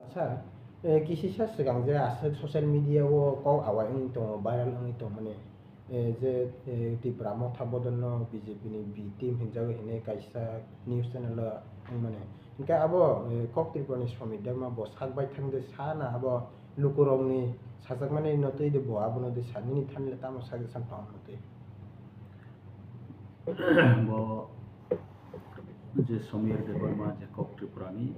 Sir, kisi sa sigang je asa social media wo kau awai ang to viral ang to mane je Tipra Motha bodonno BJP ni B team hinjago hine kaisa news channel ang mane inka abo kok Tipra ni somi dema bo sakbai thangde sana abo lukurong ni sasak mane notoi de bo abo no de sani ni thanle tamo suggestion paum notoi bo je somir de barma je kok Tipra ni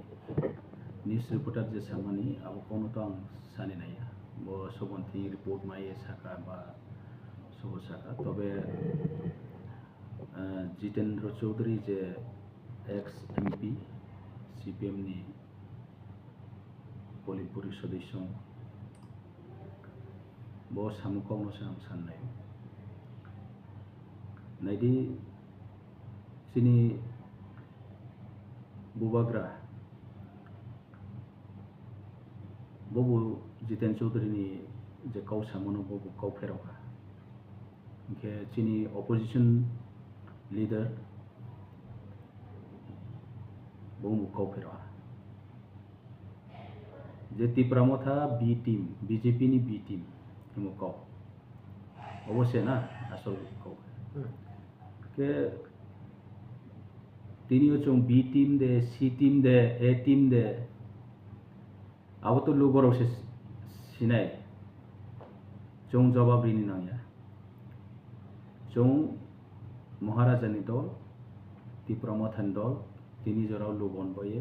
news reporter je samani abo kono to ang sani nai bo sobonti report mai Saka ba sobo Saka tobe Jitendra Chaudhary je ex MP CPM ni polit poriষদ সদস্য bo samukong no sam sanai naidi sini bubagra bobu Jiten Chaudhary ni je kau samono bobu kau feroka ke sini opposition leader bobu kau feroka je Tipra Motha B team BJP ni B team himu kau obose na asol kau ke tinio chong B team de C team de A team de abo to lugor ose sinai chong jawab rini nang ya chong Maharaja ni dol Tipra Motha dol tini jorao lugon boye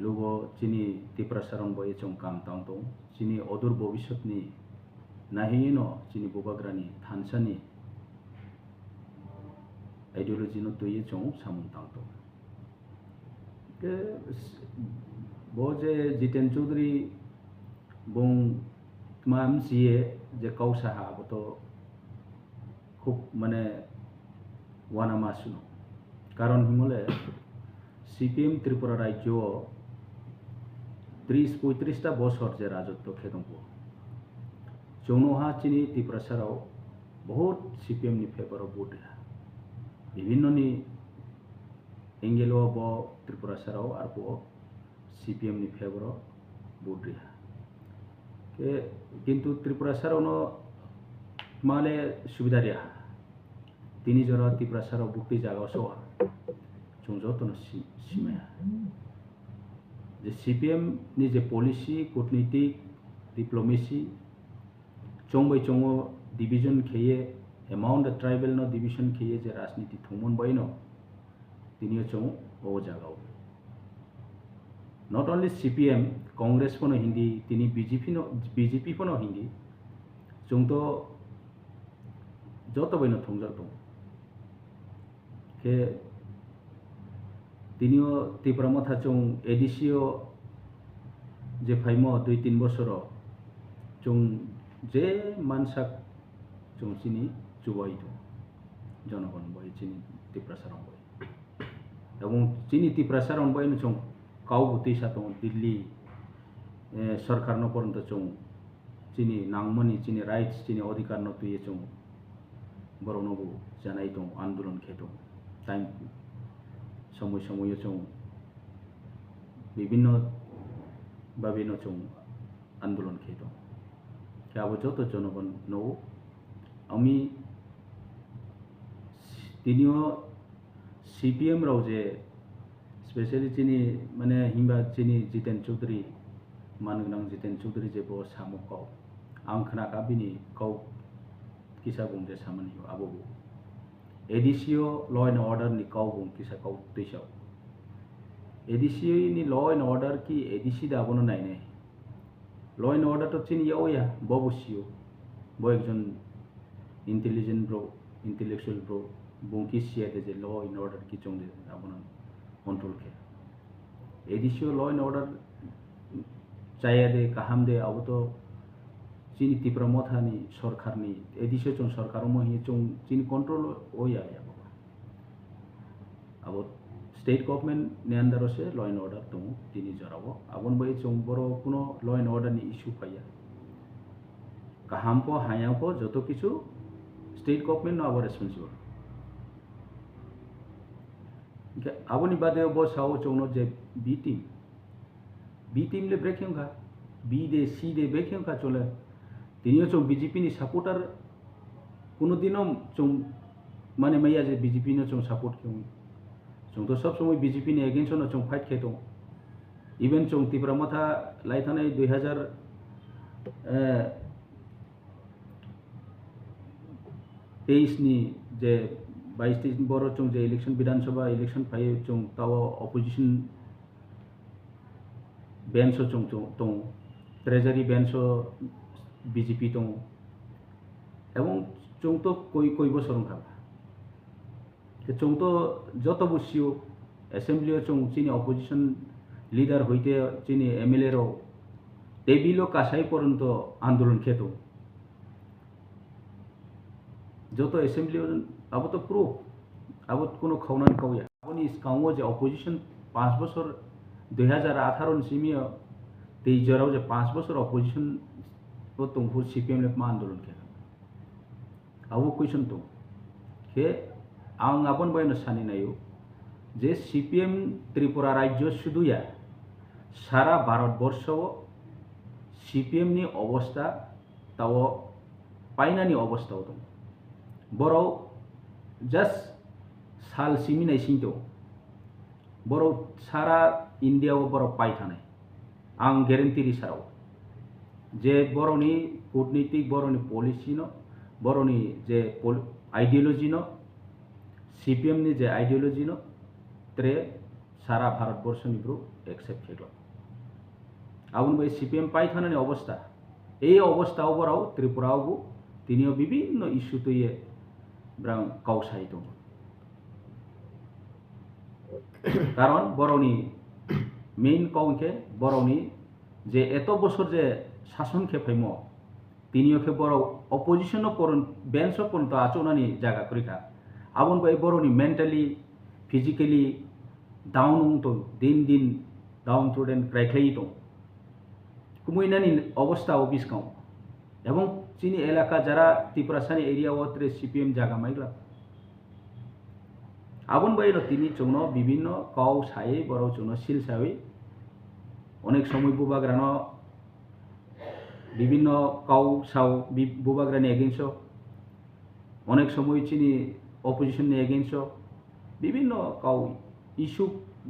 lugo chini Tipra saron boye chong kam tang tong chini odur bobishot ni nahino chini bubagrani thansani ideology no toye chong samung tang tong ke boje Jiten Chaudhary bong mam siye je kau saha boto খুব মানে ওয়ানা মাসুনো কারণ হিমলে CPM Tripura রাজ্য 30-35টা বছর যে রাজত্ব খেদম্ব চৌনহা চিনি ত্রিপুরা সারাও বহুত CPM নি ফেভার ভোট বিভিন্ন নি এঙ্গেলো ব ত্রিপুরা সারাও আর ব সিপিএম নি ফেভার ভোট কে কিন্তু ত্রিপুরা সারাও নো মালে সুবিধা রিয়া তিনি জরা Tipra সারাও বুকটি জাগাও সোয়া চুংজতন সিমায়া যে সিপিএম ni যে পলিসি কূটনীতিক ডিপ্লোমেসি চংবাই চংও ডিভিশন খেয়ে অ্যামাউন্ট দ্য ট্রাইবাল নো ডিভিশন খেয়ে যে রাজনীতি থমন বাইনো তিনিও চং ও জাগাও নট অনলি সিপিএম কংগ্রেস ফনো হিন্দি তিনি বিজেপি ফনো হিন্দি চং তো যত বাইনো থংজার দं ke tinio Tipra Motha chong edisio je phaimo 2-3 বছর chong je mansak chong chini chubai to জনগণ বই চিনি Tipra saron বই এবং চিনি Tipra saron বই no chong kau buti satong Delhi সরকার no পর্যন্ত chong চিনি নাংমনি চিনি রাইটস চিনি অধিকার no তুই chong বরনবু জানাই দं আন্দোলন খেতো টাইম সময় সময় চং বিভিন্ন ভাবে ন চং আন্দোলন খেতো কে আবো যত জনগণ নৌ আমি তিনিও সিপিএম রাও যে স্পেশালি চিনি মানে হিমবা চিনি Jiten Chaudhary মানগনাং Jiten Chaudhary যে বো সামু কাও আং খনাকা বিনি কাও কিসা বুং যে সামানি আবো edisio law and order ni kau bung kisa kau tisau edisio ni law and order ki edisi da bono nai nei law and order to chini yao ya bobusio bo ekjon intelligent bro intellectual bro bung ki sia de law and order ki chong de abono control ke edisio law and order chaya de kaham de abo to chini Tipra Motha ni Sarkar ni edisio chong Sarkar mo hi chong chini control oya ya baba abo state government ni under ose law and order to tini jarabo abon bai chong boro kuno law and order ni issue paya kaham po haya po joto kichu state government no abo responsible aboni bade bo sao chong no je B team B টিমলে ব্রেকিংখা B দে C দে ব্রেকিংখা চলে তিনিও চং BJP नि supporter কোনোদিনও চং মানে মাইয়া যে বিজেপি नो चों सपोर्ट क्यों चों तो सब समय बीजेपी ने अगेंस्ट नो चों फाइट खेतो इवन चों तिप्रा मथा लाइथाने 2023 नि जे 22-23 बरो चों जे इलेक्शन विधानसभा इलेक्शन फाइ चों ताव अपोजिशन बेंचो चों तो ट्रेजरी बेंचो बीजेपी तो एवं चों तो कोई बसर खाबा चों तो जत बसियो एसेंब्ली चों चीनी अपोजिशन लीडर होते चीनी एमएलए रो टेबिलो कासाई पर्यंत आंदोलन खेतो जत एसेंब्ली अब तो प्रूफ अब कोनो खावना खावया अब काउंगो जे अपोजिशन 5 बছর 2018 सिमियो तेजराव जे 5 बছর अपोजिशन तो तुमको सीपीएम ले आंदोलन खेला अब क्वेश्चन तो के आं अपन बायनो सानि नायो जे सीपीएम त्रिपुरा राज्य सुदुया सारा भारतवर्ष सीपीएम नि अवस्था ताव पाइनानि अवस्थाव दं बरो जस्ट साल सिमिनाय सिंतो बरो सारा इंडिया बरो पाइ थानाय आं गेरेन्टि रिसाराव जे बरोनि कूटनीतिक बरोनि पलिसि नो बरोनि जे आइडियोलॉजी नो सीपीएम नि जे आइडियोलॉजी नो त्रे सारा भारतवर्ष नि ब्रो एक्सेप्ट खेलो आउन भाई सीपीएम पाइ थानानि अवस्था এই অবস্থাও বরাও ত্রিপুরাও তিনিও বিভিন্ন ইস্যু তো ইয়ে ব্রাং কাউসাই দं কারণ বরনি মেইন কাউকে বরনি যে এত বছর যে শাসন খেফাইম তিনিও खे বড় অপোজিশন বেঞ্চ পর্যন্ত আচনানি জায়গা করিখা আবন ভাই বরনি মেন্টালি ফিজিক্যালি ডাউন তো দিন দিন ডাউন টুডেন ক্রাইখ্লাই দं কুমইনানি অবস্থা অফিস কাউ এবং চিনি এলাকা যারা ত্রিপুরাসানি এরিয়া ওত্রে সিপিএম জায়গা মাইগ্লা আবন বাইলো তিনি চৌন বিভিন্ন কাউ সাই বড় চৌন সিল সাই অনেক সময় বুবাগ্রানো বিভিন্ন কাউ সাও বুবাগ্রানি এগেইনস্ট অনেক সময় চিনি অপোজিশন নি এগেইনস্ট বিভিন্ন কাউ ইস্যু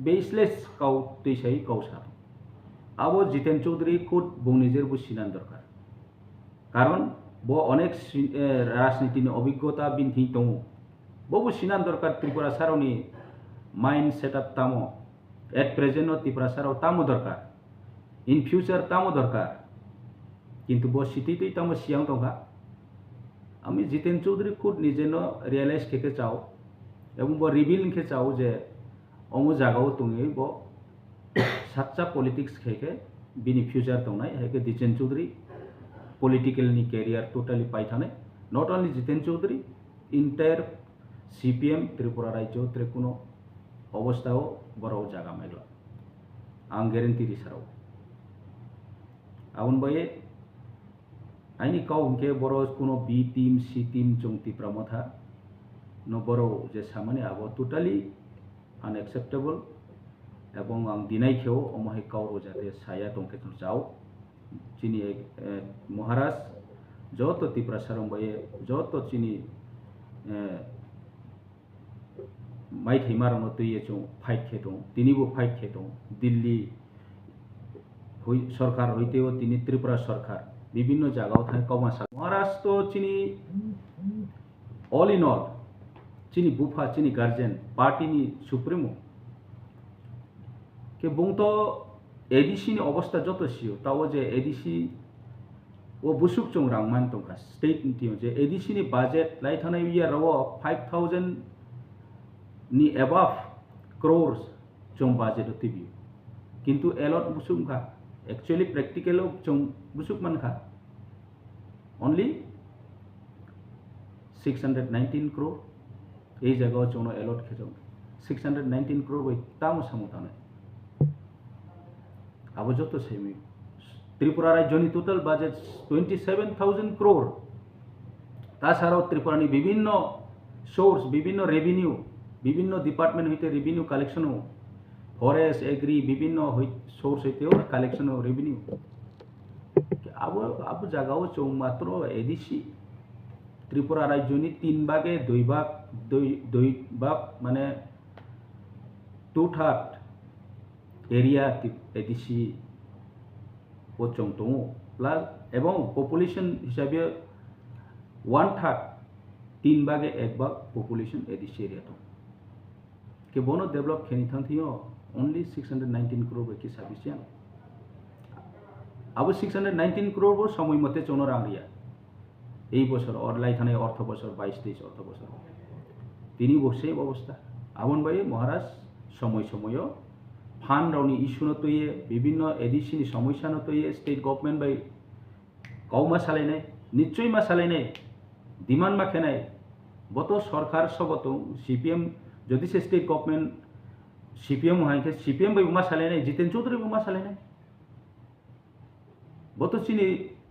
বেসলেস কাউ তৈসাই কাউ সার আবো জিতেন চৌধুরী খুদ বংনিজের বুঝিনান দরকার কারণ ব অনেক রাজনীতি অভিজ্ঞতা বিনথি দं ববু সিনান দরকার ত্রিপুরা সারনি মাইন্ড সেটআপ তামো এট প্রেজেন্ট ত্রিপুরা সারাও তামো দরকার इन फ्यूचर तामो दरकार किंतु बो सिटी तामो सियां दंगा आमी जितेन चौधरी खुद निजेन रियलाइज खेके चाओ एवं बो रिवील के चाओ जे अमु जागाओ तुंगे बो सच्चा पॉलिटिक्स खेके बिनि फ्यूचर दंनाय हेके जितेन चौधरी पॉलिटिकल नि कैरियर टोटली पाइ थाने not only Jiten Chaudhary entire CPM Tripura राज्य त्रिकोनो अवस्थाओ बराव जागा माइला आं गेरेन्टि रिसाराव आउन बाये आइनि काउ उनके बरो कोनो बी टीम सी टीम जों तिप्रा मथा नो बरो जे सामाने आबो टोटली अनएक्सेप्टेबल एवं आं दिनाय खेव अमहाय काउ जाते साया दंके जाओ चिनी महाराज जत तिप्रा सारं बाये जत चिनी माइ थैमारनो तैये जों फाइट खेतो तिनिबो फाइट खेतो दिल्ली सरकार हईतेও তিনি त्रिपुरा सरकार विभिन्न जगह थाने कौमासा महाराष्ट्र तो चिनी ऑल इन ऑल चिनी बुफा चिनी गार्जेन पार्टी नि सुप्रीमो के बुंतो एडीसी नि अवस्था जत सियो ताओ जे एडीसी ओ बुसुक चों रांमान तंका स्टेट नि जे एडीसी नि बजेट लाई थाने इयर रो 5000 नि अबव क्रोर्स चों बजेट तिबि किंतु एलॉट बुसुमखा एक्चुअली प्रैक्टिकल चों बुसुक मनखा ओनली 619 करोड़ ये जगह चोनो एलॉट खेजों 619 करोड़ वे तामो सामुताने अब जो तो सेमी त्रिपुरा राज्य टोटल बजेट 27,000 करोड़ ताछाड़ाओ त्रिपुरा विभिन्न सोर्स विभिन्न रेभिन्यू विभिन्न डिपार्टमेंट हईते रेभिन्यू कालेक्शन ফরেস্ট এগ্রি বিভিন্ন সোর্স হইতেও কালেকশন রেভিনিউ আবো আবো জায়গাও চৌ মাত্র এডিসি ত্রিপুরা রাজ্যনি 3 ভাগে 2 ভাগ মানে 2/3 এরিয়া এডিসি ও চং দङ প্লাস এবং পপুলেশন হিসাবে 1/3 3 ভাগে 1 ভাগ পপুলেশন এডিসি एरिया दं के बोनो डेभलप खेनि थांथियो ओनली 619 crore के साबिसियां अब 619 crore बो समय मते चोनो रांरिया এই বছর অরলাই থানে অর্থ বছর 22-23 অর্থ বছর তিনি বসে অবস্থা আমন ভাই মহারাজ সময় সময়ও ফান্ড রাউনি ইস্যুনো তৈয়ে বিভিন্ন এডিসিনি সমস্যানো তৈয়ে স্টেট গভর্নমেন্ট বাই কৌমা সালাইনাই নিশ্চয়ই মা সালাইনাই ডিমান্ড মা খেনাই বত সরকার সবত সিপিএম যদি সে স্টেট গভর্নমেন্ট সিপিএম হাইকে সিপিএম বাই মা সালাইনাই জিতেন চৌধুরী মা সালাইনাই বত চিনি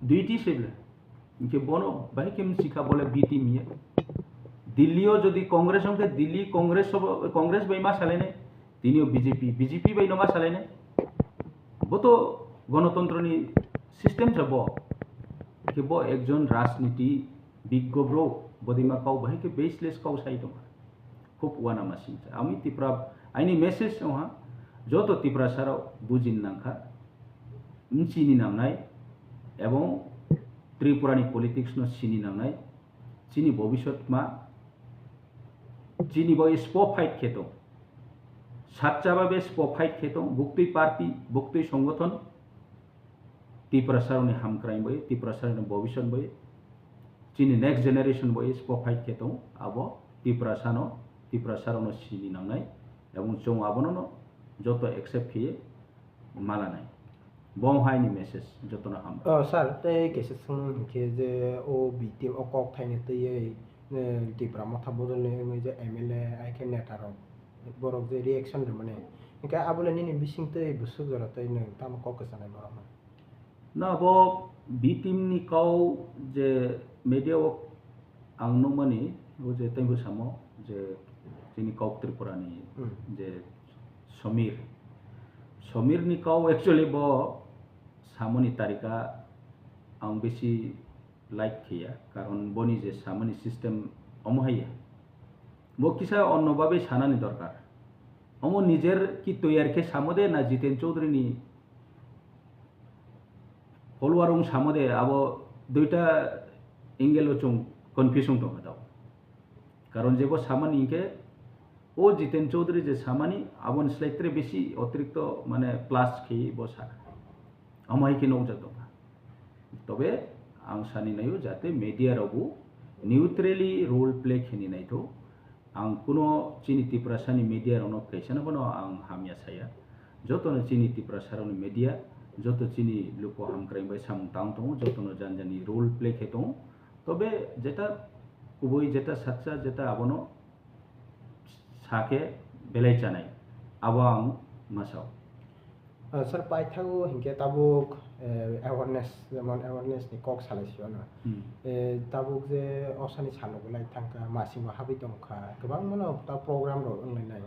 দুইটি সেবলে इनके बोनो भाई केम शिखा बोले बी टीम ये दिल्लीओ जदि कांग्रेस होंगे दिल्ली कांग्रेस भाई मा सालेने तीनियो बीजेपी भाई नमा सालेने वो तो गणतंत्रनी सिस्टम छ बो के बो एकजन राजनीति बिज्ञ ब्रो बदिमा काउ भाई के बेसलेस काउ साइड खूब वाना मासिन आमी तिप्रा आइनी मेसेज वहाँ जो तो तिप्रा साराव बुजिन नांखा चिनी नांनाय एवं त्रिपुरानी पॉलिटिक्स नो चिनी नांनाय चिनी भविष्यत मा चिनी बो स्पो फाइट खेतो सातजाबाबे स्पो फाइट खेतो बुक्ति पार्टी बुक्ति संगठन त्रिपुरा सारनि हामक्राइम बय त्रिपुरा सारनि भविष्यत बय चिनी नेक्स्ट जनरेशन बय स्पो फाइट खेतो आबो त्रिपुरा सारनो चिनी नांनाय एवं जों आबोनो जत एक्सेप्ट किए मालानाय बम हाइनि मेसेज जतना हम सर ते केसे सं के जे ओ बीटीम ओ कक थाइने तये टिप्रा मथा बदलने जे एमएलए आइके नेटार बरक जे रिएक्शन दे माने इनका आबोले नि बिसिं ते बुसु जरा तय न ताम कक सनाय बरम ना बो बीटीम नि काउ जे मीडिया वो आंनो माने वो जे तैबो सामो जे जिनि काउ त्रिपुरानि जे समीर नि काउ एक्चुअली बो सामोनी तारिका आं बेसी लाइक किया कारण बनी जे सामोनी सिस्टेम अमहाइया वो किसा अन्नभावे सानानि दरकार अमो निजेर की तैयार के सामदे ना जितेन चौधरी नि फलोवारं सामदे अब दुईटा एंगेल चों कन्फ्यूजन दं दाव कारण जेबो सामानि इनके ओ जितेन चौधरी जे सामानि आबन स्लाइत्रे बेसी अतिरिक्त माने प्लास खि बसा अमाय के नौ जातो तबे आं सानि नायो जाते मीडिया रावबो न्यूट्रली रोल प्ले खेनि नायतो आं कुनो चिनि त्रिपुरा सानि मीडिया रावनो कैसन बनो आं हामिया साया जतनो चिनि त्रिपुरा सारावनि मीडिया जत चिनि लोको हामक्राइम बाय साम तांग दं जतनो जानजानि रोल प्ले खेतो तबे जेटा कुबई जेटा सातसा जेटा आबनो साके बेलाय जानाय आबो आं मासाव सर पाइथागो हिंके ताबुक अवेयरनेस जेमन अवेयरनेस नि कक सालायसियो ना ताबुक जे असानि सालगलाय थांका मासिमो हाबि दंखा गोबां मानो ता प्रोग्राम रो ओंलायनाय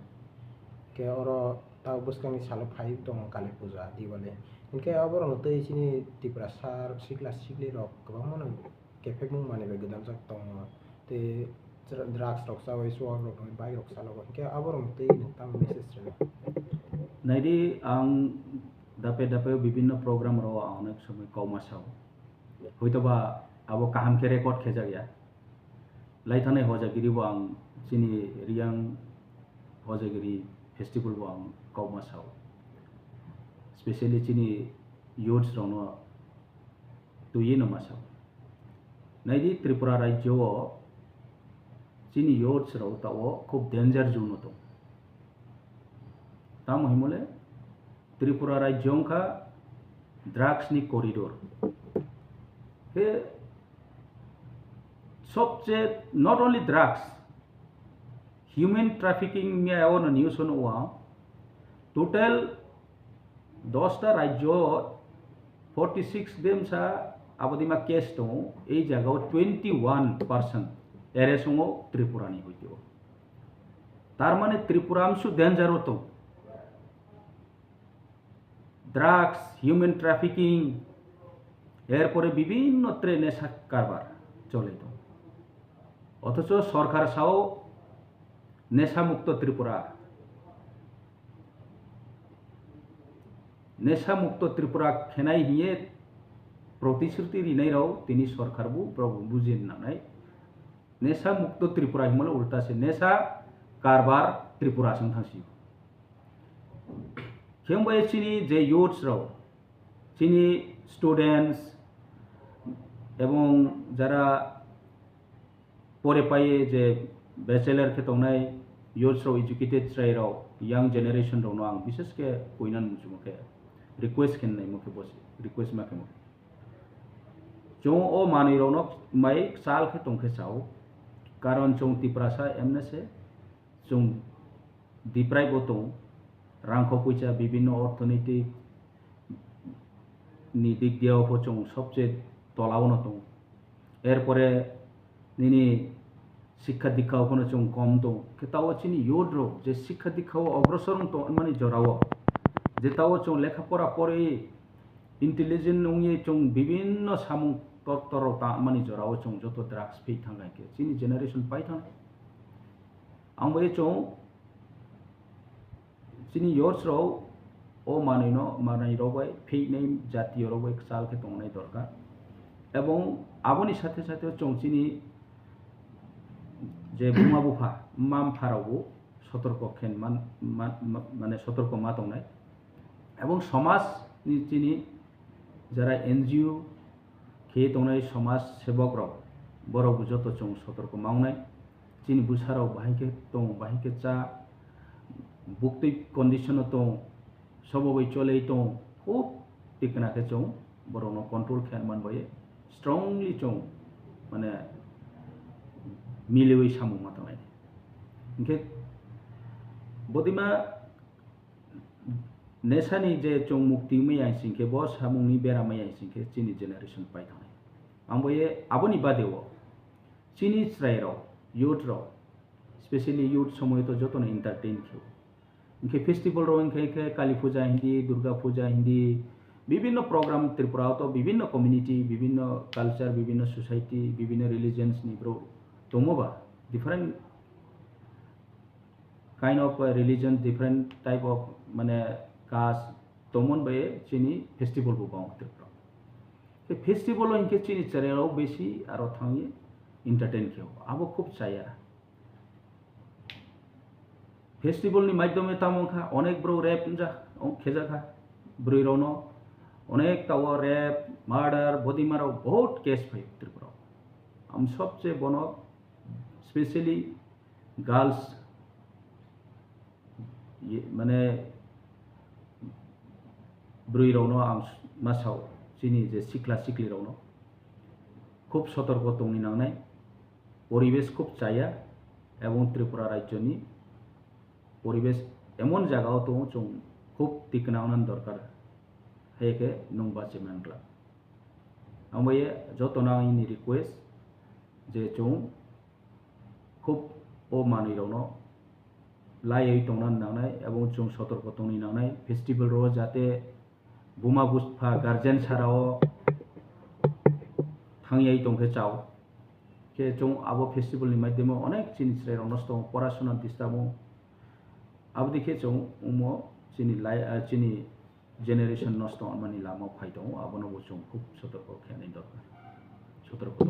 के अर ता बसकांनि साल फाइ दं काली पूजा दिवाली इनके अबर नतै सिनि त्रिपुरा सार सिक्ला सिक्ली रो गोबां मानो केफे मुं माने बे गोदान जक दं ते drugs Raksa way सोआर row by रक्सा लो इनके अबर नतै नता मेसेज रे नाइडी आं दापे विभिन्न प्रोग्राम रो अनेक समय कौमासाव हयतोबा अब काहाम के रेकर्ड खेजा गया लाइथाने हजागिरि बो आं चिनि रियां हजागिरि फेस्टिवल बो आं कौमासाव स्पेशली चिनि यूथ्स रोनो तुये नमासाव नाइडी त्रिपुरा राज्य चिनि यूथ्स रो ताओ खूब डेंजर जोन तो ताम हिमले त्रिपुरा राज्यों का ड्रग्स नि कॉरिडोर के सबसे not only drugs human trafficking में आवन न्यूज होनो हुआ टोटल 10टा राज्य 46 देम सा आबदिमा केस तो ए जगह 21% एरेसोंगो त्रिपुरा नि होइतो तार माने त्रिपुरा हमसु डेंजर होतो ড্রাগস হিউম্যান ট্রাফিকিং এরপরে বিভিন্ন নেশা কারবার চলে তো অথচ সরকার সাও নেশামুক্ত ত্রিপুরা নেশামুক্ত ত্রিপুরা খেনাই হিয়ে প্রতিশ্রুতি রিনাইরাও তিনি সরকার বুঝেন না নাই নেশামুক্ত ত্রিপুরা হিমলে উল্টাছে নেশা কারবার ত্রিপুরা সং थांसि खेमबाय चिनी जे youths राव चिनी स्टूडेंट्स এবং যারা পরে পায়ে যে ব্যাচেলার কে তংনাই youths Rao educated try Rao young generation Rao आं विशेष के कोइनान मुजुमके रिक्वेस्ट खेननाय मुखे बसे रिक्वेस्ट माके मुखे जो ओ मानै राव न माय साल के तंखे चाव कारण जों तिप्रासा एमनेसे जों डिप्राइव दं रांखौ पैसा विभिन्न अर्थनैतिक नि दिक दियाव जों सबचेয়ে তলাওনো दं एरपरे निनी शिक्षा दीक्षाओं जों कम दं केताव चिनी youth रो जे शिक्षा दीक्षाओ अग्रसर तो माने जराव जेताव जों लेखापड़ा पढ़े इंटेलिजेंट नङि जों विभिन्न सामुं तत्तर ता माने जराव जों जतो ड्राग्स फै थांगाय के चिनी जेनारेशन पाइ थां आं बे जों चिनी youths रो ओ मानै रबाय फैनाय जातीय रबाय साल के तंनाय दरकार এবং আবনি সাথে সাথে চংচিনি যে বুমা বুফা মাম ফারাও সতর্ক খেন মানে সতর্ক মাতংনায় এবং সমাজ চিনি যারা এনজিও খেয়ে তংনায় সমাজ সেবক রাও বড় যত চং সতর্ক মাওনায় চিনি বুসারাও বাহিকে চা বুক্তি কন্ডিশন তো সবই চলেই তো খুব টিকনাকে চং বড় কন্ট্রোল খেন মানবায়ে strongly चों माने मिलेवै सामु मातनाय इनके बदिमा नेसानि जे चों मुक्ति मैया सिंके बो सामुनि बेरा मैया सिंके चिनी जेनारेशन पाइ थानाय आंबोये आबोनि बादेव चिनी स्रायराव youth राव स्पेशली youth समय तो जतन एंटरटेन खेव इनके फेस्टिवल रो इनके काली पूजा हिंदी दुर्गा पूजा हिंदी विभिन्न प्रोग्राम त्रिपुरा तो विभिन्न कम्युनिटी विभिन्न कल्चर विभिन्न सोसाइटी विभिन्न रिलीजियंस निब्रो दङबा different kind of religion different type of माने कास्ट तमन बे चिनी फेस्टिवल बो बाव त्रिपुरा के फेस्टिवल इनके चिनी चरेराव बेसी आरो थांगे एंटरटेन खेव आबो खूब चाया फेस्टिवल नि माध्यमे तामखा अनेक ब्रो रैप जा खेजाखा ब्रुइरावनो अनेक ताव रैप मार्डर बदिमाराव बहुत केस फै त्रिपुरा हम सबसे बनो स्पेशली गर्ल्स ये माने ब्रुइरावनो आं मासाव चिनी जे सिक्ला सिक्लिरावनो खूब सतर्क तंनि नांनाय परिवेश खूब चाया एवं त्रिपुरा राज्यनि परिवेश एमन जागाव तो जों खूब तिकनावनान दरकार हेके नंबाचे मानग्ला आंबोये जतना इनि रिक्वेस्ट जे जों खूब ओ मानिरावनो लायै तंनान नांनाय एवं जों सतर्क तंनि नांनाय फेस्टिवल रो जाते बुमा बुसफा गार्जेन साराव थांयै तंखे चाव के जों आबो फेस्टिवल नि माध्यम अनेक चिनिस्राय नष्ट पराशुना दिस्ताबो अब देखे जों उमो चिनी जेनेरेशन नष्ट मानि लामा फाइदों आबनो जों खूब सतर्क खेनाय दरकार सतर्क